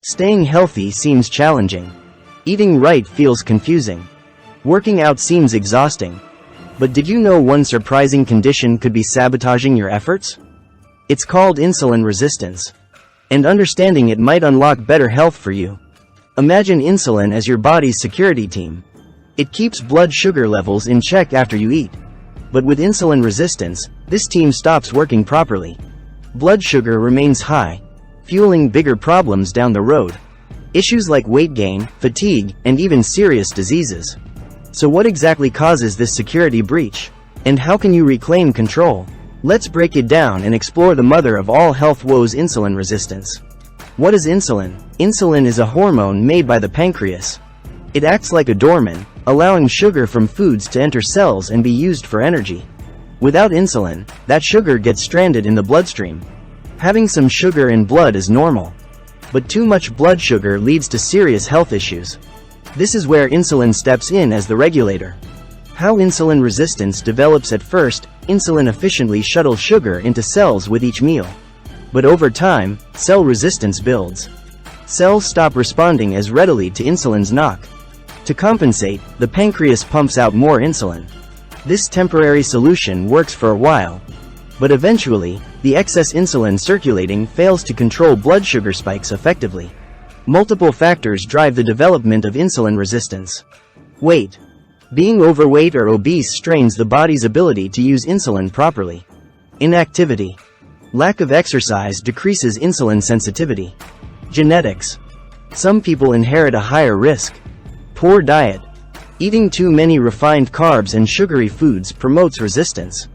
Staying healthy seems challenging. Eating right feels confusing. Working out seems exhausting. But did you know one surprising condition could be sabotaging your efforts? It's called insulin resistance. And understanding it might unlock better health for you. Imagine insulin as your body's security team. It keeps blood sugar levels in check after you eat. But with insulin resistance, this team stops working properly. Blood sugar remains high, fueling bigger problems down the road. Issues like weight gain, fatigue, and even serious diseases. So what exactly causes this security breach? And how can you reclaim control? Let's break it down and explore the mother of all health woes, insulin resistance. What is insulin? Insulin is a hormone made by the pancreas. It acts like a doorman, allowing sugar from foods to enter cells and be used for energy. Without insulin, that sugar gets stranded in the bloodstream. Having some sugar in blood is normal. But too much blood sugar leads to serious health issues. This is where insulin steps in as the regulator. How insulin resistance develops: at first, insulin efficiently shuttles sugar into cells with each meal. But over time, cell resistance builds. Cells stop responding as readily to insulin's knock. To compensate, the pancreas pumps out more insulin. This temporary solution works for a while. But eventually, the excess insulin circulating fails to control blood sugar spikes effectively. Multiple factors drive the development of insulin resistance. Weight. Being overweight or obese strains the body's ability to use insulin properly. Inactivity. Lack of exercise decreases insulin sensitivity. Genetics. Some people inherit a higher risk. Poor diet. Eating too many refined carbs and sugary foods promotes resistance.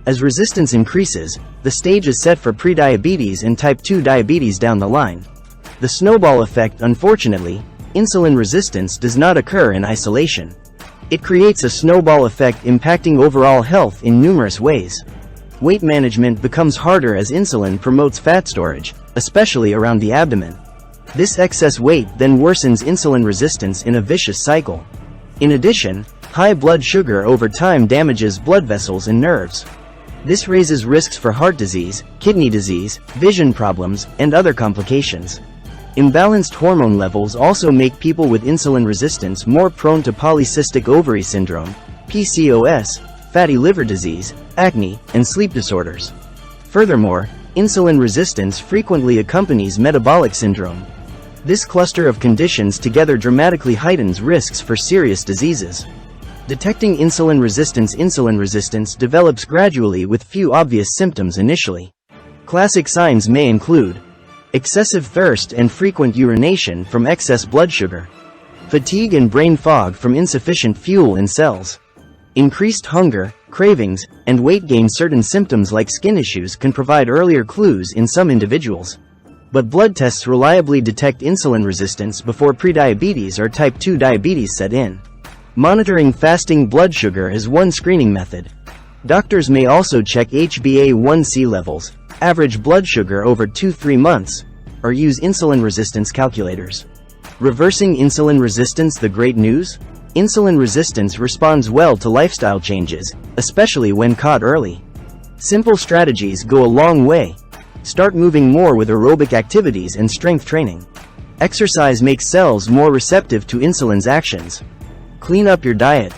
As resistance increases, the stage is set for prediabetes and type 2 diabetes down the line. The snowball effect. Unfortunately, insulin resistance does not occur in isolation. It creates a snowball effect impacting overall health in numerous ways. Weight management becomes harder as insulin promotes fat storage, especially around the abdomen. This excess weight then worsens insulin resistance in a vicious cycle. In addition, high blood sugar over time damages blood vessels and nerves. This raises risks for heart disease, kidney disease, vision problems, and other complications. Imbalanced hormone levels also make people with insulin resistance more prone to polycystic ovary syndrome, PCOS, fatty liver disease, acne, and sleep disorders. Furthermore, insulin resistance frequently accompanies metabolic syndrome. This cluster of conditions together dramatically heightens risks for serious diseases. Detecting insulin resistance develops gradually with few obvious symptoms initially. Classic signs may include excessive thirst and frequent urination from excess blood sugar, fatigue and brain fog from insufficient fuel in cells, increased hunger, cravings, and weight gain. Certain symptoms like skin issues can provide earlier clues in some individuals. But blood tests reliably detect insulin resistance before prediabetes or type 2 diabetes set in. Monitoring fasting blood sugar is one screening method. Doctors may also check HbA1c levels, average blood sugar over 2-3 months, or use insulin resistance calculators. Reversing insulin resistance. The great news? Insulin resistance responds well to lifestyle changes, especially when caught early. Simple strategies go a long way. Start moving more with aerobic activities and strength training. Exercise makes cells more receptive to insulin's actions. Clean up your diet.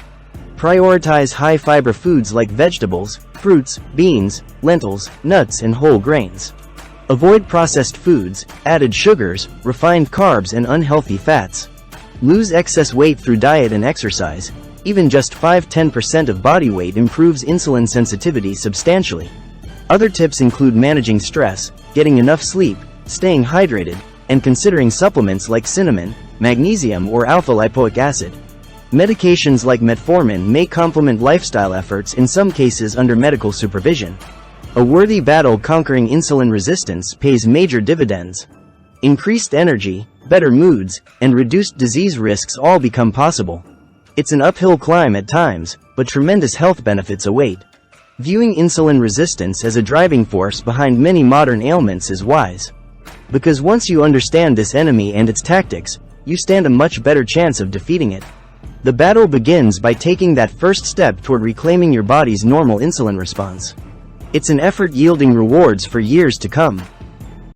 Prioritize high-fiber foods like vegetables, fruits, beans, lentils, nuts, and whole grains. Avoid processed foods, added sugars, refined carbs, and unhealthy fats. Lose excess weight through diet and exercise. Even just 5–10% of body weight improves insulin sensitivity substantially. Other tips include managing stress, getting enough sleep, staying hydrated, and considering supplements like cinnamon, magnesium, or alpha-lipoic acid. Medications like metformin may complement lifestyle efforts, in some cases under medical supervision. A worthy battle conquering insulin resistance pays major dividends. Increased energy, better moods, and reduced disease risks all become possible. It's an uphill climb at times, but tremendous health benefits await. Viewing insulin resistance as a driving force behind many modern ailments is wise. Because once you understand this enemy and its tactics, you stand a much better chance of defeating it. The battle begins by taking that first step toward reclaiming your body's normal insulin response. It's an effort yielding rewards for years to come.